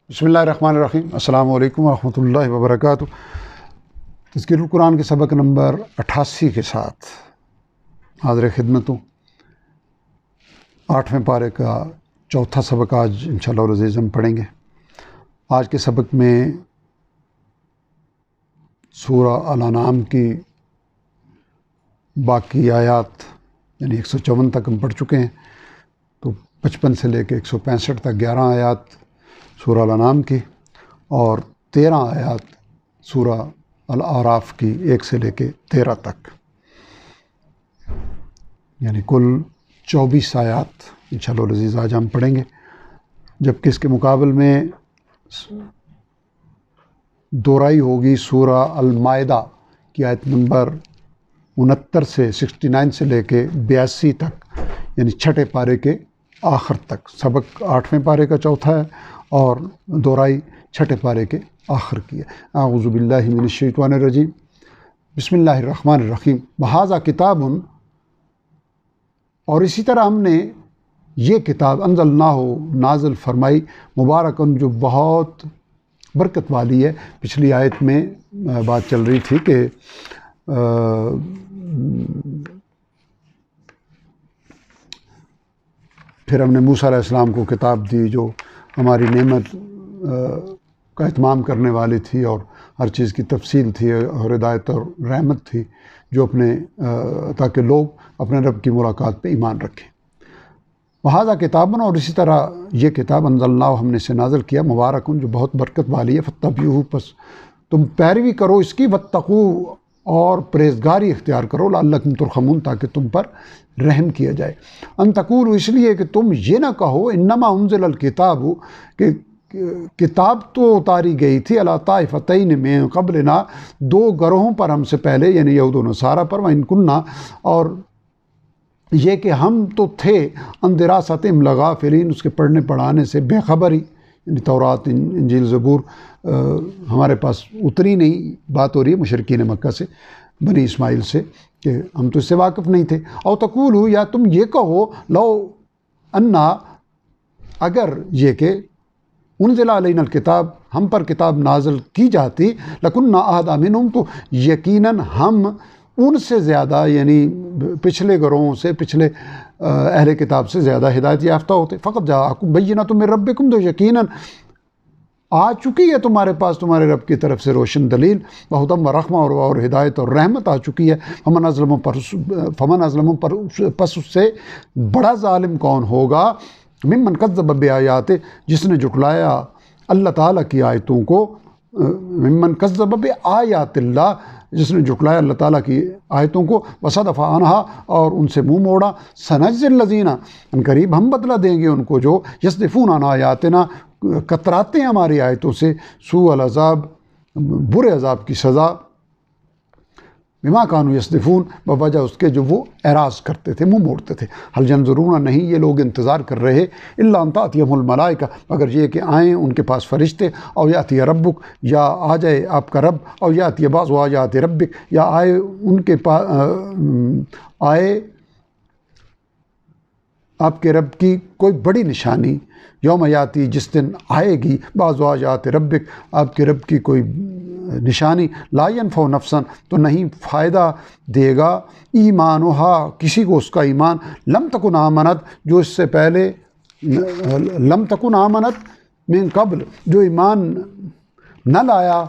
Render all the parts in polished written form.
بسم اللہ الرحمن الرحیم۔ السلام علیکم ورحمۃ اللہ وبرکاتہ۔ تذکیر القرآن کے سبق نمبر 88 کے ساتھ حاضر خدمت ہوں۔ 8ویں پارے کا چوتھا سبق آج انشاءاللہ العزیز ہم پڑھیں گے۔ آج کے سبق میں سورہ الانعام کی باقی آیات یعنی 154 تک ہم پڑھ چکے ہیں، تو 55 سے لے کے 165 تک 11 آیات سورہ الانعام کی اور 13 آیات سورہ الاعراف کی 1 سے لے کے 13 تک، یعنی کل 24 آیات انشاءاللہ العزیز آج ہم پڑھیں گے، جبکہ اس کے مقابل میں دوہرائی ہوگی سورہ المائدہ کی آیت نمبر 69 سے 69 سے لے کے 82 تک، یعنی چھٹے پارے کے آخر تک۔ سبق 8ویں پارے کا چوتھا ہے اور دوہرائی چھٹے پارے کے آخر کی ہے۔ اعوذ باللہ من الشیطان الرجیم، بسم اللہ الرحمن الرحیم۔ وہذا کتاب، اور اسی طرح ہم نے یہ کتاب انزلناہ نازل فرمائی، مبارکن جو بہت برکت والی ہے۔ پچھلی آیت میں بات چل رہی تھی کہ پھر ہم نے موسیٰ علیہ السلام کو کتاب دی جو ہماری نعمت کا اتمام کرنے والی تھی اور ہر چیز کی تفصیل تھی اور ہدایت اور رحمت تھی، جو اپنے تاکہ لوگ اپنے رب کی ملاقات پہ ایمان رکھیں۔ وہذا کتابن، اور اسی طرح یہ کتاب انزلناہ ہم نے اسے نازل کیا، مبارکن جو بہت برکت والی ہے، فاتبعوہ پس تم پیروی کرو اس کی، واتقوا اور پرہیزگاری اختیار کرو، لعلکم ترحمون تاکہ تم پر رحم کیا جائے۔ ان تقولوا اس لیے کہ تم یہ نہ کہو انما انزل الکتاب کہ کتاب تو اتاری گئی تھی علی طائفتین من قبلنا دو گروہوں پر ہم سے پہلے، یعنی یہود و نصارہ پر، وان کننا اور یہ کہ ہم تو تھے ان دراستہم لغافلین اس کے پڑھنے پڑھانے سے بے خبری، یعنی تورات انجیل زبور ہمارے پاس اتری نہیں۔ بات ہو رہی ہے مشرکین مکہ سے، بنی اسماعیل سے، کہ ہم تو اس سے واقف نہیں تھے۔ او تقولوا، یا تم یہ کہو لو انا اگر یہ کہ انزل علینا الکتاب ہم پر کتاب نازل کی جاتی، لکننا اہدی منہم تو یقیناً ہم ان سے زیادہ، یعنی پچھلے گروہوں سے، پچھلے اہل کتاب سے زیادہ ہدایت یافتہ ہوتے۔ فقط جاءکم بینۃ من ربکم، تو یقیناً آ چکی ہے تمہارے پاس تمہارے رب کی طرف سے روشن دلیل، وہدی ورحمہ اور ہدایت اور رحمت آ چکی ہے۔ فمن اظلم پس اس سے بڑا ظالم کون ہوگا، ممن کذب بآیات جس نے جھٹلایا اللہ تعالیٰ کی آیتوں کو، ممن کذب بآیات اللہ جس نے جھٹلایا اللہ تعالیٰ کی آیتوں کو، وصدف عنہا اور ان سے منہ موڑا، سنجزی الذین ان قریب ہم بدلہ دیں گے ان کو جو یصدفون عن آیاتنا کتراتے ہیں ہماری آیتوں سے، سوء العذاب برے عذاب کی سزا، بما کانوا یصدفون بوجہ اس کے جو وہ اعراض کرتے تھے، منہ موڑتے تھے۔ هل ينظرون نہیں یہ لوگ انتظار کر رہے، الا ان تأتیہم الملائکہ مگر یہ کہ آئیں ان کے پاس فرشتے، او یأتی ربک یا آ جائے آپ کا رب، او یأتی بعض آیات ربک یا آئے ان کے پاس آئے آپ کے رب کی کوئی بڑی نشانی، یوم یاتی جس دن آئے گی، بعض آیات ربک آپ کے رب کی کوئی نشانی، لا ینفع نفسا تو نہیں فائدہ دے گا، ایمانہا کسی کو اس کا ایمان، لم تکن آمنت جو اس سے پہلے، لم تکن آمنت من قبل جو ایمان نہ لایا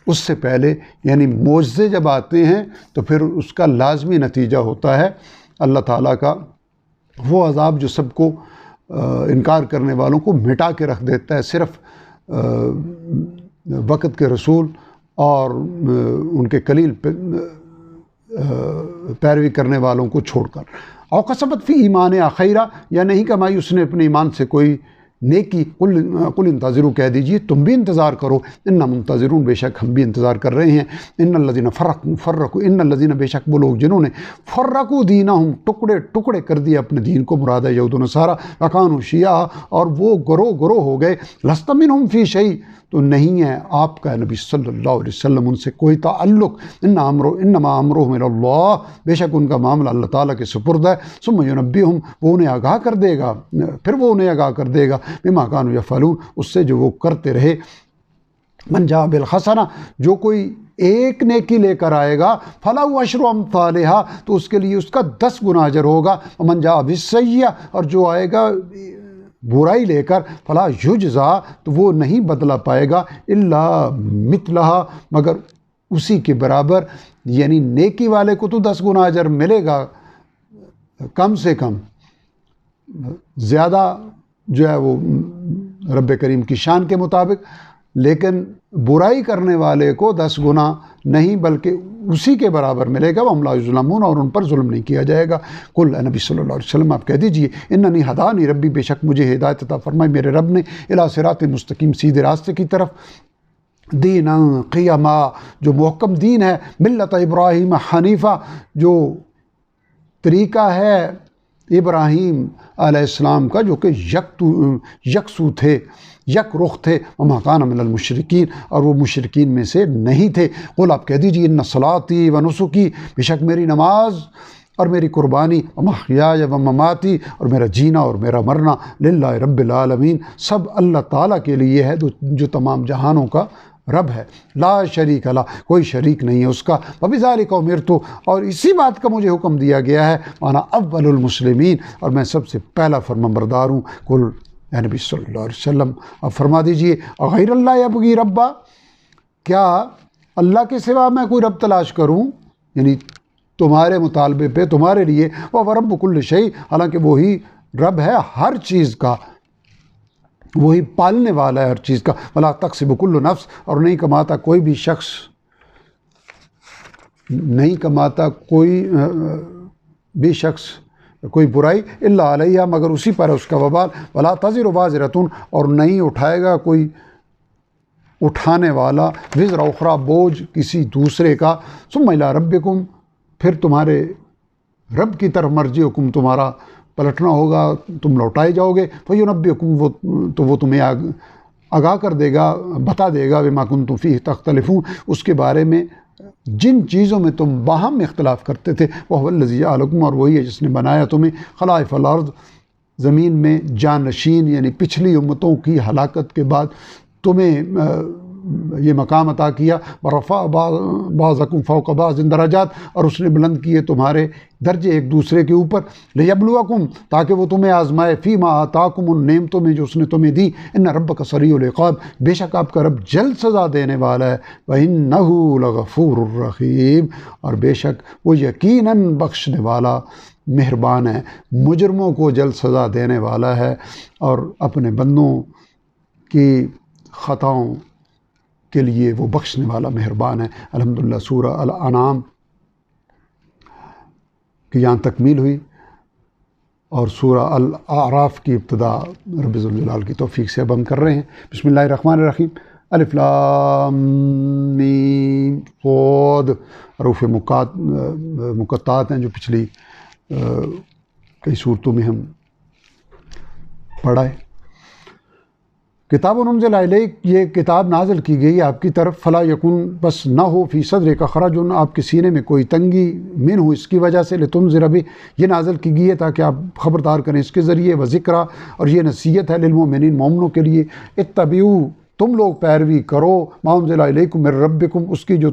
اس سے پہلے، یعنی معجزے جب آتے ہیں تو پھر اس کا لازمی نتیجہ ہوتا ہے اللہ تعالیٰ کا وہ عذاب جو سب کو انکار کرنے والوں کو مٹا کے رکھ دیتا ہے، صرف وقت کے رسول اور ان کے قلیل پیروی کرنے والوں کو چھوڑ کر۔ او کسبت فی ایمان خیرا، یا نہیں کمائی اس نے اپنے ایمان سے کوئی نیکی، قل انتظروا کہہ دیجیے تم بھی انتظار کرو، انا منتظرون بے شک ہم بھی انتظار کر رہے ہیں۔ ان الذین فرقوا ان الذین بے شک وہ لوگ جنہوں نے فرقوا دینہم ٹکڑے کر دیے اپنے دین کو، مراد ہے یہود و نصارہ، وکانوا شیعا اور وہ گروہ ہو گئے، لست منہم فی شیء تو نہیں ہے آپ کا نبی صلی اللہ علیہ وسلم ان سے کوئی تعلق، انما امرهم الی اللہ، بے شک ان کا معاملہ اللہ تعالیٰ کے سپرد ہے، ثم ینبئہم، وہ انہیں آگاہ کر دے گا، پھر وہ انہیں آگاہ کر دے گا، بما کانوا یفعلون، اس سے جو وہ کرتے رہے۔ من جاء بالحسنہ، جو کوئی ایک نیکی لے کر آئے گا، فلہ عشر امثالہا، تو اس کے لیے اس کا 10 گنا اجر ہوگا، ومن جاء بالسیئہ، اور جو آئے گا برائی لے کر، فلا یجزا، تو وہ نہیں بدلہ پائے گا، الا مثلہا، مگر اسی کے برابر، یعنی نیکی والے کو تو 10 گنا اجر ملے گا کم سے کم، زیادہ جو ہے وہ رب کریم کی شان کے مطابق، لیکن برائی کرنے والے کو 10 گنا نہیں بلکہ اسی کے برابر ملے گا، وَهُمْ لَا يُظْلَمُونَ، اور ان پر ظلم نہیں کیا جائے گا۔ قل اے نبی صلی اللہ علیہ وسلم آپ کہہ دیجئے، اننی ہدانی ربی، بے شک مجھے ہدایت عطا فرمائی میرے رب نے، الی صراط مستقیم، سیدھے راستے کی طرف، دینا قیما، جو محکم دین ہے، ملت ابراہیم حنیفہ، جو طریقہ ہے ابراہیم علیہ السلام کا، جو کہ یکسو تھے، یک رخ تھے، وما کان من المشرکین، اور وہ مشرکین میں سے نہیں تھے۔ قل آپ کہہ دیجیے، ان صلاتی و نسکی، بے شک میری نماز اور میری قربانی، ومحیای و مماتی، اور میرا جینا اور میرا مرنا، للہ رب العالمین، سب اللہ تعالیٰ کے لیے ہے جو تمام جہانوں کا رب ہے، لا شریک لا، کوئی شریک نہیں ہے اس کا، وبذالک امرت، اور اسی بات کا مجھے حکم دیا گیا ہے، وانا اول المسلمین، اور میں سب سے پہلا فرمانبردار ہوں۔ قل اے نبی صلی اللہ علیہ وسلم اب فرما دیجئے، غیر اللہ یبغی ربا، کیا اللہ کے سوا میں کوئی رب تلاش کروں، یعنی تمہارے مطالبے پہ تمہارے لیے، وہ رب کل شیء، حالانکہ وہی رب ہے ہر چیز کا، وہی پالنے والا ہے ہر چیز کا، ولا تکسب کل نفس، اور نہیں کماتا کوئی بھی شخص، نہیں کماتا کوئی بھی شخص کوئی برائی، الا علیہا، مگر اسی پر اس کا وبال، ولا تزر وازرۃ، اور نہیں اٹھائے گا کوئی اٹھانے والا، وزر اخرى، بوجھ کسی دوسرے کا، ثم الی ربکم، پھر تمہارے رب کی طرف مرجعکم، تمہارا پلٹنا ہوگا، تم لوٹائے جاؤ گے، فینبئکم، تو وہ تمہیں آگاہ کر دے گا، بتا دے گا، بما کنتم فیہ تختلفون، اس کے بارے میں جن چیزوں میں تم باہم اختلاف کرتے تھے، وہو الذی جعلکم، اور وہی ہے جس نے بنایا تمہیں خلائف الارض، زمین میں جانشین، یعنی پچھلی امتوں کی ہلاکت کے بعد تمہیں یہ مقام عطا کیا، ورفع بعضکم فوق بعض درجات، اور اس نے بلند کیے تمہارے درجے ایک دوسرے کے اوپر، لیبلوکم، تاکہ وہ تمہیں آزمائے، فیما آتاکم، ان نعمتوں میں جو اس نے تمہیں دی، ان ربک سریع العقاب، بے شک آپ کا رب جلد سزا دینے والا ہے، وَإِنَّهُ لَغَفُورٌ رَحِيمٌ، اور بے شک وہ یقیناً بخشنے والا مہربان ہے، مجرموں کو جلد سزا دینے والا ہے، اور اپنے بندوں کی خطاؤں کے لیے وہ بخشنے والا مہربان ہے۔ الحمدللہ سورہ الانعام کی یہاں تکمیل ہوئی، اور سورہ الاعراف کی ابتدا رب ذوالجلال کی توفیق سے اب ہم کر رہے ہیں۔ بسم اللہ الرحمن الرحیم، الف لام میم صاد، حروف مقطعات ہیں جو پچھلی کئی صورتوں میں ہم پڑھا ہے۔ کتاب انزل الیک، یہ کتاب نازل کی گئی آپ کی طرف، فلا یکن، بس نہ ہو، فی صدرک حرج، آپ کے سینے میں کوئی تنگی، منہ، اس کی وجہ سے، لتنذر بہ، یہ نازل کی گئی ہے تاکہ آپ خبردار کریں اس کے ذریعے، وذکریٰ، اور یہ نصیحت ہے، للمؤمنین، مومنوں کے لیے، اتبعوا، تم لوگ پیروی کرو، ما انزل الیکم من ربکم، اس کی جو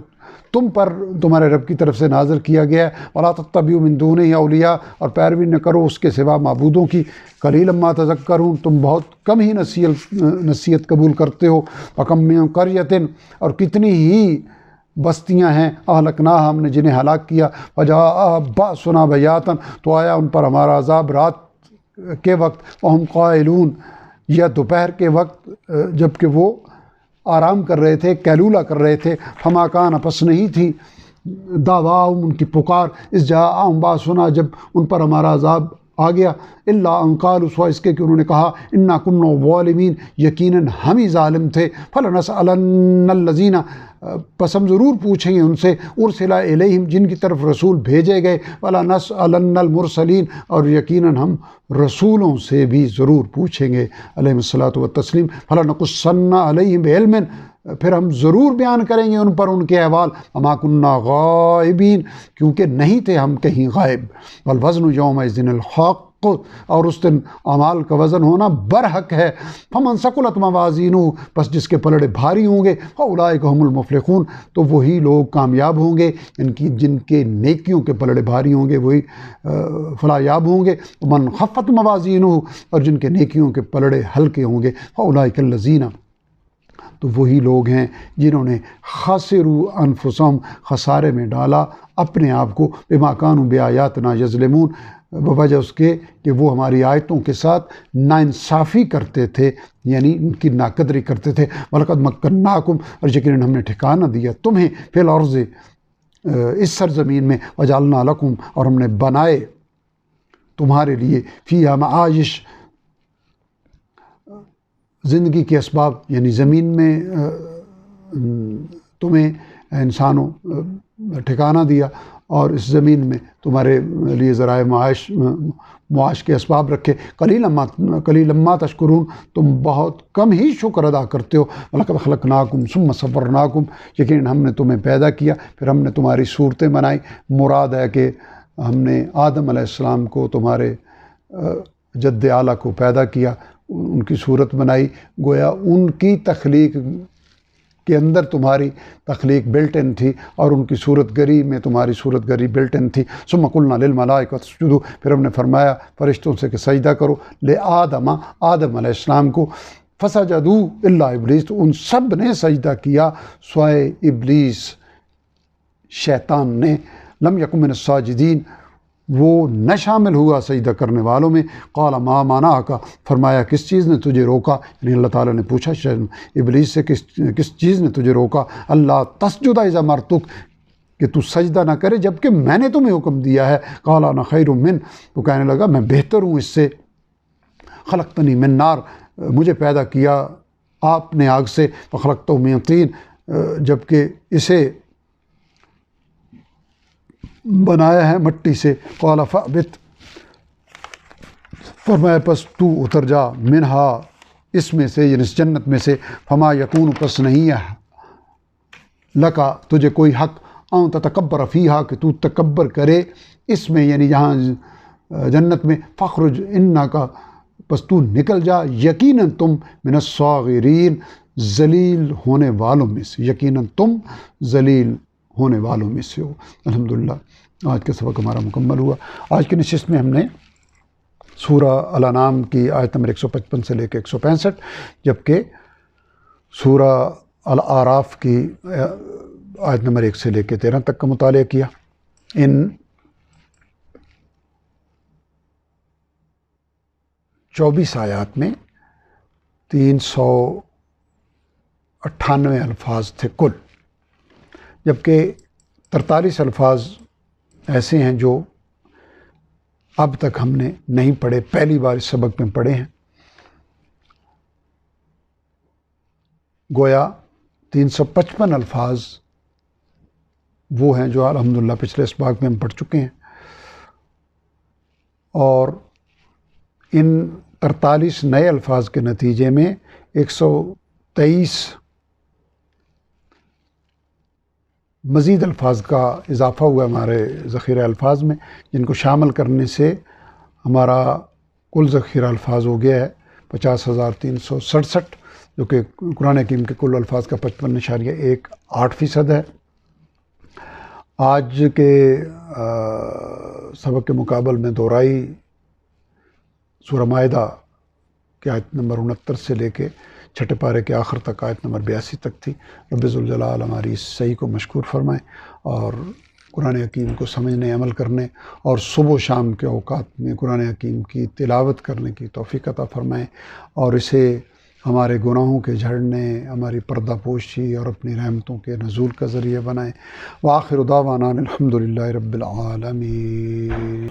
تم پر تمہارے رب کی طرف سے نازل کیا گیا ہے، ولا تتبعوا من دونہ اولیاء، اور پیروی نہ کرو اس کے سوا معبودوں کی، قلیلا ما تذکرون، تم بہت کم ہی نصیحت قبول کرتے ہو، وکم من قریۃ، اور کتنی ہی بستیاں ہیں، اہلکناہا، ہم نے جنہیں ہلاک کیا، فجاء بأسنا بیاتا، تو آیا ان پر ہمارا عذاب رات کے وقت، وہم قائلون، یا دوپہر کے وقت جب کہ وہ آرام کر رہے تھے، قیلولہ کر رہے تھے، فما کان، پس نہیں تھی، دعواہم، ان کی پکار، اس جاءہم باسنا، جب ان پر ہمارا عذاب آ گیا، الا ان قالوا، سوائے اس کے کہ انہوں نے کہا، انا کنا ظالمین، یقیناً ہم ہی ظالم تھے، فلنسألن الذین پس ہم ضرور پوچھیں گے ان سے ارسلا الیہم جن کی طرف رسول بھیجے گئے، ولا نسألن المرسلین اور یقیناً ہم رسولوں سے بھی ضرور پوچھیں گے علیہم الصلاۃ والتسلیم، فلنقصن علیہم بعلم پھر ہم ضرور بیان کریں گے ان پر ان کے احوال، وما کنا غائبین کیونکہ نہیں تھے ہم کہیں غائب، والوزن یومئذ الحق اور اس دن اعمال کا وزن ہونا برحق ہے، فمن ثقلت موازینہ پس جس کے پلڑے بھاری ہوں گے، فاولئک هم المفلحون تو وہی لوگ کامیاب ہوں گے، جن کے نیکیوں کے پلڑے بھاری ہوں گے وہی فلاح یاب ہوں گے، من خفت موازینہ اور جن کے نیکیوں کے پلڑے ہلکے ہوں گے، فاولئک الذین تو وہی لوگ ہیں جنہوں نے خسروا انفسہم خسارے میں ڈالا اپنے آپ کو، بما کانوا بآیاتنا یظلمون بوجہ اس کے کہ وہ ہماری آیتوں کے ساتھ ناانصافی کرتے تھے، یعنی ان کی ناقدری کرتے تھے، وَلَقَدْ مَكَّنَّاكُمْ اور یقیناً ہم نے ٹھکانہ دیا تمہیں فی الارض اس سرزمین میں، وَجَعَلْنَا لَكُمْ اور ہم نے بنائے تمہارے لیے فیہا معایش زندگی کے اسباب، یعنی زمین میں تمہیں انسانوں ٹھکانہ دیا اور اس زمین میں تمہارے لیے ذرائع معاش کے اسباب رکھے، قلیلا ما تشکرون تم بہت کم ہی شکر ادا کرتے ہو، وَلَقَدْ خَلَقْنَاكُمْ ثُمَّ صَوَّرْنَاكُمْ یقیناً ہم نے تمہیں پیدا کیا پھر ہم نے تمہاری صورتیں بنائی، مراد ہے کہ ہم نے آدم علیہ السلام کو تمہارے جد اعلیٰ کو پیدا کیا، ان کی صورت بنائی، گویا ان کی تخلیق کے اندر تمہاری تخلیق بلٹ ان تھی اور ان کی صورت گری میں تمہاری صورت گری بلٹ ان تھی، ثم قلنا للملائکۃ اسجدوا پھر ہم نے فرمایا فرشتوں سے کہ سجدہ کرو، لآدم آدم علیہ السلام کو، فسجدوا الا ابلیس تو ان سب نے سجدہ کیا سوائے ابلیس شیطان نے، لم یکن من الساجدین وہ نہ شامل ہوا سجدہ کرنے والوں میں، قال ما منعک فرمایا کس چیز نے تجھے روکا، یعنی اللہ تعالیٰ نے پوچھا ابلیس سے کس چیز نے تجھے روکا، اللہ تسجد اذا امرتک کہ تو سجدہ نہ کرے جبکہ میں نے تمہیں حکم دیا ہے، قال انا خیر من تو کہنے لگا میں بہتر ہوں اس سے، خلقتنی من نار مجھے پیدا کیا آپ نے آگ سے، فخلقتہ من طین جبکہ اسے بنایا ہے مٹی سے، قال فاہبط فرمایا پس تو اتر جا، منہا اس میں سے یعنی اس جنت میں سے، فما یکون پس نہیں ہے لکا تجھے کوئی حق ان تتکبر فیہا کہ تو تکبر کرے اس میں یعنی یہاں جنت میں، فخرج انکا پس تو نکل جا، یقیناً تم من الصاغرین ذلیل ہونے والوں میں سے، یقیناً تم ذلیل ہونے والوں میں سے ہو۔ الحمدللہ آج کا سبق ہمارا مکمل ہوا۔ آج کی نشست میں ہم نے سورہ الانعام کی آیت نمبر 155 سے لے کے 165 جبکہ سورہ الاعراف کی آیت نمبر 1 سے لے کے 13 تک کا مطالعہ کیا۔ ان 24 آیات میں 398 الفاظ تھے کل، جبکہ 43 الفاظ ایسے ہیں جو اب تک ہم نے نہیں پڑھے، پہلی بار اس سبق میں پڑھے ہیں، گویا 355 الفاظ وہ ہیں جو الحمدللہ پچھلے اسباق میں ہم پڑھ چکے ہیں، اور ان 43 نئے الفاظ کے نتیجے میں 123 مزید الفاظ کا اضافہ ہوا ہمارے ذخیرہ الفاظ میں، جن کو شامل کرنے سے ہمارا کل ذخیرہ الفاظ ہو گیا ہے 50,367 جو کہ قرآن حکیم کے کل الفاظ کا 55.18% ہے۔ آج کے سبق کے مقابل میں دہرائی سورہ مائدہ کی آیت نمبر 69 سے لے کے چھٹے پارے کے آخر تک آیت نمبر 82 تک تھی۔ رب ذوالجلال ہماری اس صحیح کو مشکور فرمائے اور قرآن حکیم کو سمجھنے عمل کرنے اور صبح و شام کے اوقات میں قرآن حکیم کی تلاوت کرنے کی توفیق عطا فرمائے اور اسے ہمارے گناہوں کے جھڑنے، ہماری پردہ پوشی اور اپنی رحمتوں کے نزول کا ذریعہ بنائے۔ وآخر دعوانا الحمدللہ رب العالمین۔